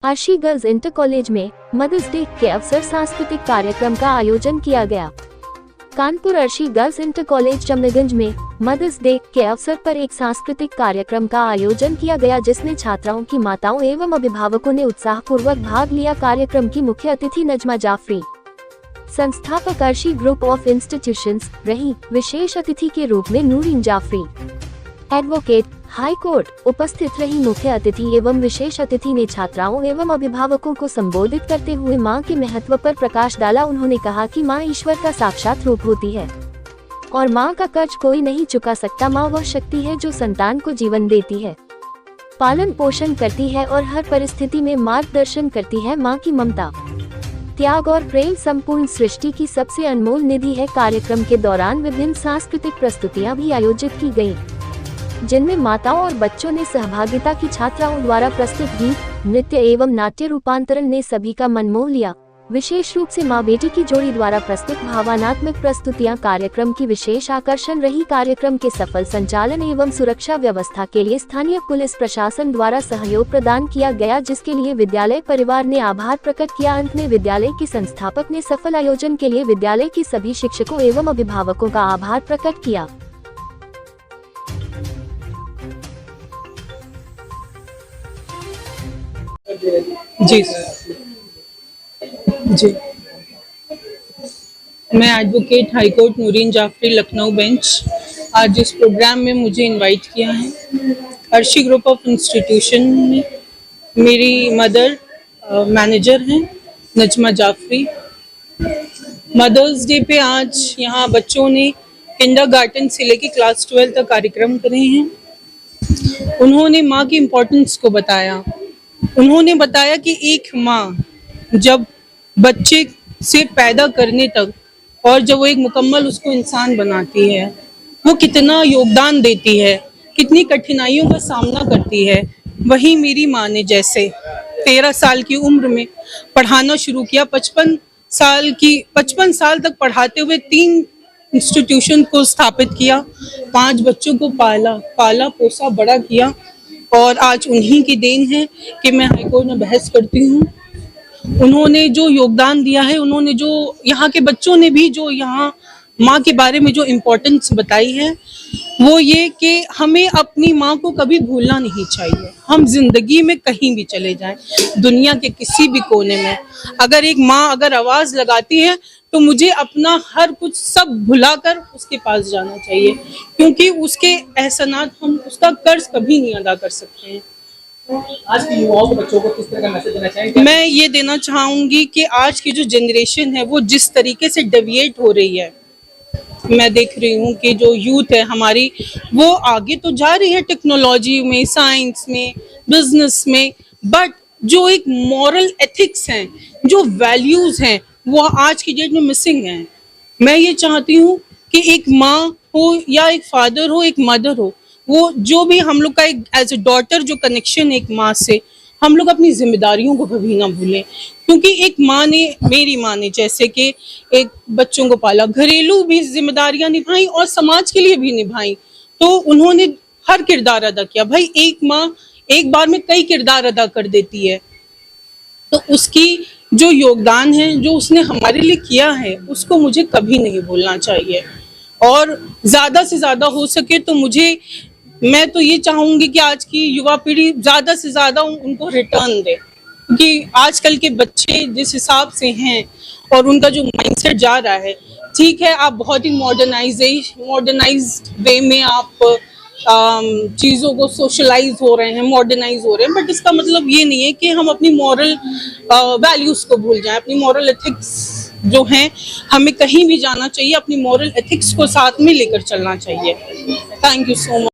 Arshi girls inter college में mother's day के अवसर सांस्कृतिक कार्यक्रम का आयोजन किया गया। Kanpur Arshi girls inter college Jamnaganj में मदर्स डे के अवसर पर एक सांस्कृतिक कार्यक्रम का आयोजन किया गया, जिसमें छात्राओं की माताओं एवं अभिभावकों ने उत्साहपूर्वक भाग लिया। कार्यक्रम की मुख्य अतिथि नजमा जाफरी, संस्थापक अर्शी ग्रुप ऑफ इंस्टीट्यूशंस रही। विशेष अतिथि के रूप में Noorin Jafri, advocate, high court उपस्थित रही। मुख्य अतिथि एवं विशेष अतिथि ने छात्राओं एवं अभिभावकों को संबोधित करते हुए मां के महत्व पर प्रकाश डाला। उन्होंने कहा कि मां ईश्वर का साक्षात रूप होती है और मां का कर्ज कोई नहीं चुका सकता। मां वह शक्ति है जो संतान को जीवन देती है, पालन पोषण करती है और हर परिस्थिति में मार्गदर्शन करती है। मां की ममता, त्याग और प्रेम संपूर्ण सृष्टि की सबसे अनमोल निधि है। कार्यक्रम के दौरान विभिन्न सांस्कृतिक प्रस्तुतियां भी आयोजित की गयी, जिनमें माताओं और बच्चों ने सहभागिता की। छात्राओं द्वारा प्रस्तुत गीत, नृत्य एवं नाट्य रूपांतरण ने सभी का मन मोह लिया। विशेष रूप से मां बेटी की जोड़ी द्वारा प्रस्तुत भावनात्मक प्रस्तुतियां कार्यक्रम की विशेष आकर्षण रही। कार्यक्रम के सफल संचालन एवं सुरक्षा व्यवस्था के लिए स्थानीय पुलिस प्रशासन द्वारा सहयोग प्रदान किया गया, जिसके लिए विद्यालय परिवार ने आभार प्रकट किया। अंत में विद्यालय की संस्थापक ने सफल आयोजन के लिए विद्यालय के सभी शिक्षकों एवं अभिभावकों का आभार प्रकट किया। जी जी, मैं advocate high court Noorin Jafri, Lucknow bench. आज इस प्रोग्राम में मुझे इनवाइट किया है। अर्शी ग्रुप ऑफ इंस्टीट्यूशन में मेरी मदर मैनेजर हैं नजमा जाफरी। मदर्स डे पे आज यहाँ बच्चों ने किंडरगार्टन से लेके क्लास 12 तक कार्यक्रम करे हैं। उन्होंने माँ की इम्पोर्टेंस को बताया। उन्होंने बताया कि एक माँ जब बच्चे से पैदा करने तक और जब वो एक मुकम्मल उसको इंसान बनाती है, वो कितना योगदान देती है, कितनी कठिनाइयों का सामना करती है। वही मेरी माँ ने जैसे 13 साल की उम्र में पढ़ाना शुरू किया, 55 साल तक पढ़ाते हुए 3 इंस्टीट्यूशन को स्थापित किया, 5 बच्चों को पाला पोसा बड़ा किया। और आज उन्हीं की देन है कि मैं हाईकोर्ट में बहस करती हूँ। उन्होंने जो योगदान दिया है, उन्होंने जो यहाँ के बच्चों ने भी जो यहाँ माँ के बारे में जो इम्पोर्टेंस बताई है, वो ये कि हमें अपनी माँ को कभी भूलना नहीं चाहिए। हम जिंदगी में कहीं भी चले जाएं, दुनिया के किसी भी कोने में, अगर एक माँ अगर आवाज़ लगाती है तो मुझे अपना हर कुछ सब भुलाकर उसके पास जाना चाहिए, क्योंकि उसके एहसानात हम उसका कर्ज कभी नहीं अदा कर सकते हैं। आज के युवाओं को, बच्चों को किस तरह का मैसेज देना चाहेंगे? मैं ये देना चाहूँगी कि आज की जो जनरेशन है वो जिस तरीके से डेविएट हो रही है, मैं देख रही हूँ कि जो यूथ है हमारी, वो आगे तो जा रही है टेक्नोलॉजी में, साइंस में, बिजनेस में, बट जो एक मॉरल एथिक्स हैं, जो वैल्यूज हैं, वो आज की डेट में मिसिंग हैं। मैं ये चाहती हूँ कि एक माँ हो या एक फादर हो, एक मदर हो, वो जो भी हम लोग का एक एज ए डॉटर जो कनेक्शन है एक माँ से, हम लोग अपनी जिम्मेदारियों को कभी ना भूलें। क्योंकि एक माँ ने, मेरी माँ ने जैसे कि एक बच्चों को पाला, घरेलू भी जिम्मेदारियां निभाई और समाज के लिए भी निभाई, तो उन्होंने हर किरदार अदा किया। भाई एक माँ एक बार में कई किरदार अदा कर देती है, तो उसकी जो योगदान है, जो उसने हमारे लिए किया है, उसको मुझे कभी नहीं भूलना चाहिए। और ज्यादा से ज्यादा हो सके तो मैं तो ये चाहूंगी कि आज की युवा पीढ़ी ज्यादा से ज्यादा उनको रिटर्न दे, क्योंकि आजकल के बच्चे जिस हिसाब से हैं और उनका जो माइंडसेट जा रहा है, ठीक है आप बहुत ही मॉडर्नाइज्ड वे में आप चीज़ों को सोशलाइज हो रहे हैं, मॉडर्नाइज हो रहे हैं, बट इसका मतलब ये नहीं है कि हम अपनी मॉरल वैल्यूज़ को भूल जाएं। अपनी मॉरल एथिक्स जो हैं, हमें कहीं भी जाना चाहिए, अपनी मॉरल एथिक्स को साथ में लेकर चलना चाहिए। Thank you so much.